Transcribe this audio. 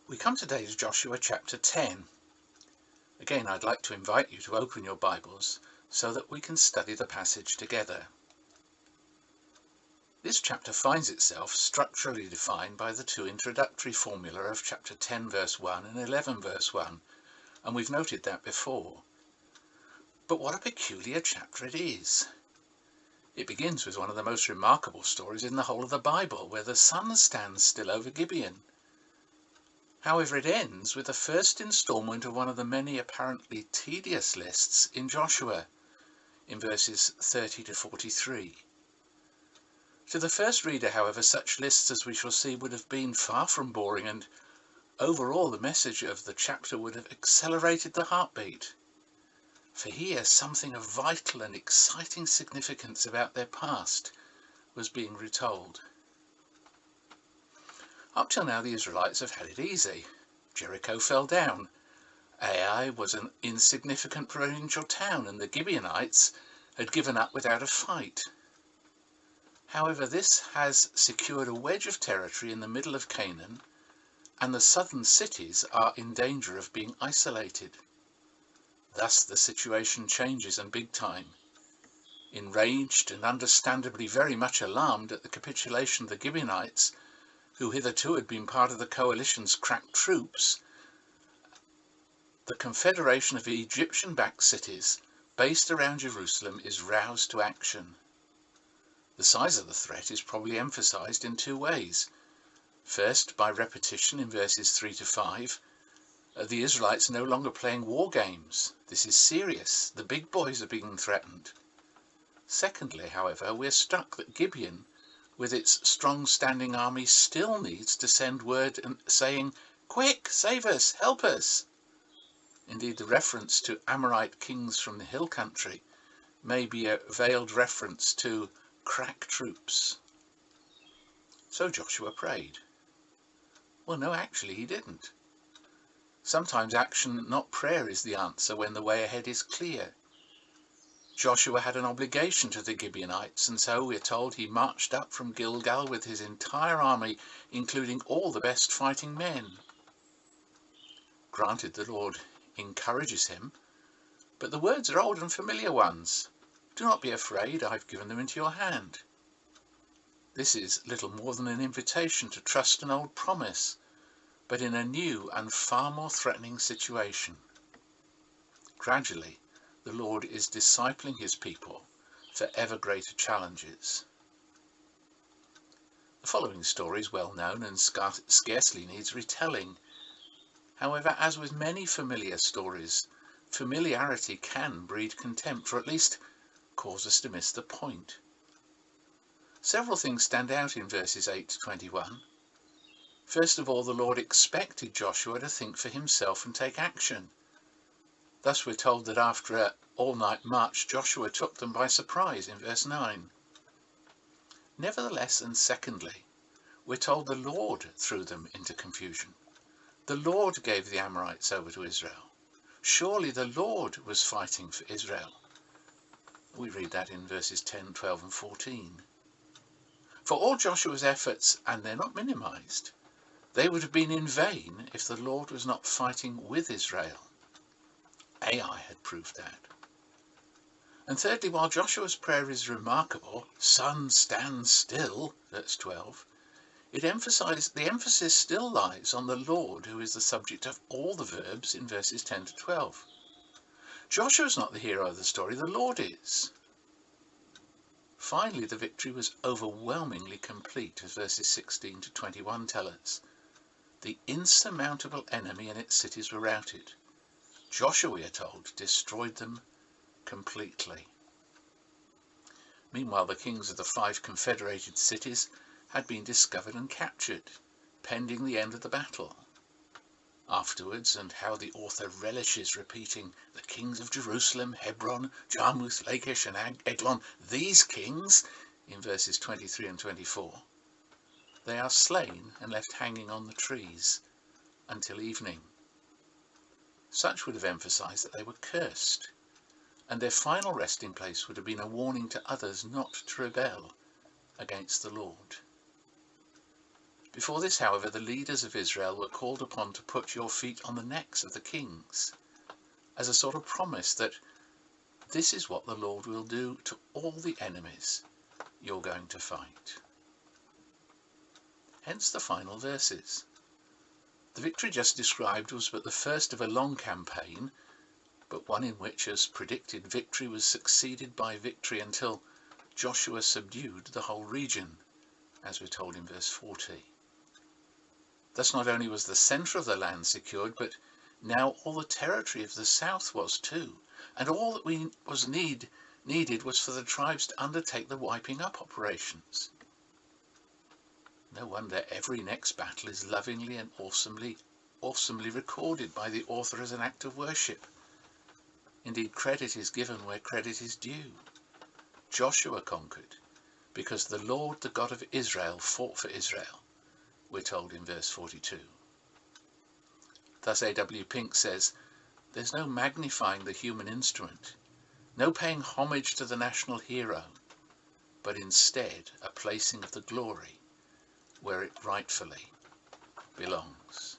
We come today to Joshua chapter 10. Again, I'd like to invite you to open your Bibles so that we can study the passage together. This chapter finds itself structurally defined by the two introductory formula of chapter 10 verse 1 and 11 verse 1, and we've noted that before. But what a peculiar chapter it is. It begins with one of the most remarkable stories in the whole of the Bible, where the sun stands still over Gibeon. However, it ends with the first instalment of one of the many apparently tedious lists in Joshua, in verses 30 to 43. To the first reader, however, such lists, as we shall see, would have been far from boring, and overall the message of the chapter would have accelerated the heartbeat. For here, something of vital and exciting significance about their past was being retold. Up till now, the Israelites have had it easy. Jericho fell down. Ai was an insignificant provincial town, and the Gibeonites had given up without a fight. However, this has secured a wedge of territory in the middle of Canaan, and the southern cities are in danger of being isolated. Thus the situation changes, and big time. Enraged and understandably very much alarmed at the capitulation of the Gibeonites, who hitherto had been part of the coalition's crack troops, the confederation of Egyptian-backed cities based around Jerusalem is roused to action. The size of the threat is probably emphasized in two ways. First, by repetition in verses 3 to 5, the Israelites are no longer playing war games. This is serious. The big boys are being threatened. Secondly, however, we're struck that Gibeon, with its strong standing army, still needs to send word and saying, "Quick, save us, help us." Indeed, the reference to Amorite kings from the hill country may be a veiled reference to crack troops. So Joshua prayed. Well, no, actually he didn't. Sometimes action, not prayer, is the answer when the way ahead is clear. Joshua had an obligation to the Gibeonites, and so we're told he marched up from Gilgal with his entire army, including all the best fighting men. Granted, the Lord encourages him, but the words are old and familiar ones. "Do not be afraid, I've given them into your hand." This is little more than an invitation to trust an old promise, but in a new and far more threatening situation. Gradually, the Lord is discipling his people for ever greater challenges. The following story is well known and scarcely needs retelling. However, as with many familiar stories, familiarity can breed contempt, or at least cause us to miss the point. Several things stand out in verses 8 to 21. First of all, the Lord expected Joshua to think for himself and take action. Thus we're told that after an all-night march, Joshua took them by surprise in verse 9. Nevertheless, and secondly, we're told the Lord threw them into confusion. The Lord gave the Amorites over to Israel. Surely the Lord was fighting for Israel. We read that in verses 10, 12 and 14. For all Joshua's efforts, and they're not minimized, they would have been in vain if the Lord was not fighting with Israel. Ai had proved that. And thirdly, while Joshua's prayer is remarkable, "Sun, stand still," verse 12, the emphasis still lies on the Lord, who is the subject of all the verbs in verses 10 to 12. Joshua's not the hero of the story, the Lord is. Finally, the victory was overwhelmingly complete, as verses 16 to 21 tell us. The insurmountable enemy and its cities were routed. Joshua, we are told, destroyed them completely. Meanwhile, the kings of the 5 confederated cities had been discovered and captured, pending the end of the battle. Afterwards, and how the author relishes repeating, the kings of Jerusalem, Hebron, Jarmuth, Lachish and Eglon, these kings, in verses 23 and 24, they are slain and left hanging on the trees until evening. Such would have emphasized that they were cursed, and their final resting place would have been a warning to others not to rebel against the Lord. Before this, however, the leaders of Israel were called upon to put your feet on the necks of the kings, as a sort of promise that this is what the Lord will do to all the enemies you're going to fight. Hence the final verses. The victory just described was but the first of a long campaign, but one in which, as predicted, victory was succeeded by victory until Joshua subdued the whole region, as we're told in verse 40. Thus not only was the centre of the land secured, but now all the territory of the south was too, and all that was needed was for the tribes to undertake the wiping up operations. No wonder every next battle is lovingly and awesomely recorded by the author as an act of worship. Indeed, credit is given where credit is due. Joshua conquered because the Lord, the God of Israel, fought for Israel, we're told in verse 42. Thus A.W. Pink says, there's no magnifying the human instrument, no paying homage to the national hero, but instead a placing of the glory where it rightfully belongs.